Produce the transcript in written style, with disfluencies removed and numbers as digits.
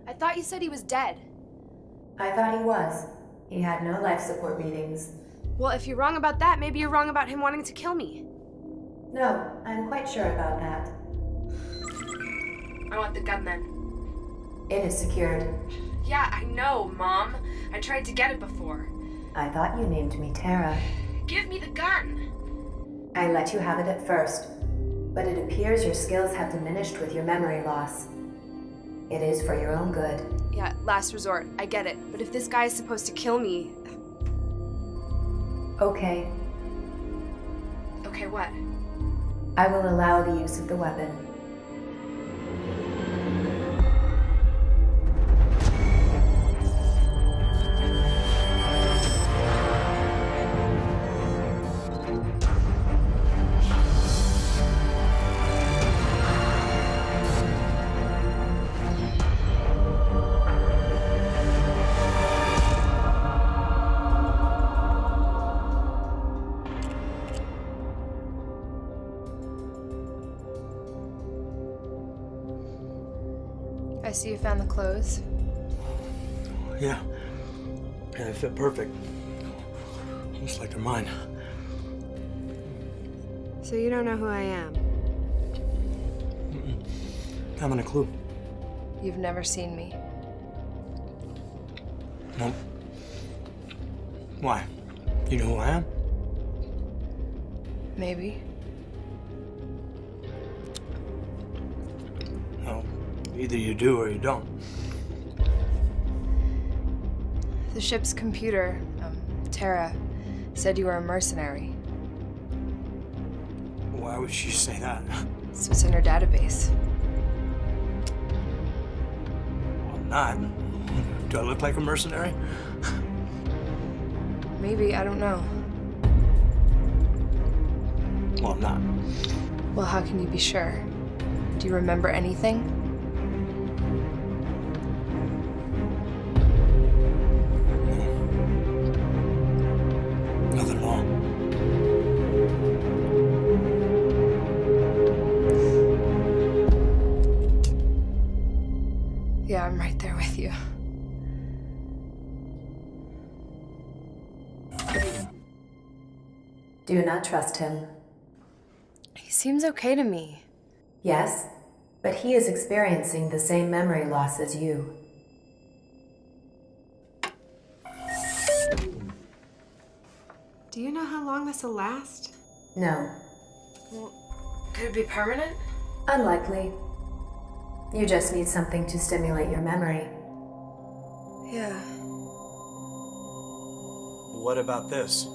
I thought you said he was dead. I thought he was. He had no life support readings. Well, if you're wrong about that, maybe you're wrong about him wanting to kill me. No, I'm quite sure about that. I want the gun then. It is secured. Yeah, I know, Mom. I tried to get it before. I thought you named me Tara. Give me the gun! I let you have it at first, but it appears your skills have diminished with your memory loss. It is for your own good. Yeah, last resort. I get it. But if this guy is supposed to kill me... Okay, Okay, what? I will allow the use of the weapon. I see you found the clothes. Yeah. Yeah, they fit perfect. Just like they're mine. So you don't know who I am? Haven't a clue. You've never seen me? Nope. Why? You know who I am? Maybe. No. Either you do or you don't. The ship's computer, Tara, said you were a mercenary. Why would she say that? It's what's in her database. Well, I'm not. Do I look like a mercenary? Maybe, I don't know. Well, I'm not. Well, how can you be sure? Do you remember anything? Nothing at all. Yeah, I'm right there with you. Do not trust him. He seems okay to me. Yes, but he is experiencing the same memory loss as you. Do you know how long this will last? No, Well, could it be permanent? unlikely. You just need something to stimulate your memory. Yeah. What about this?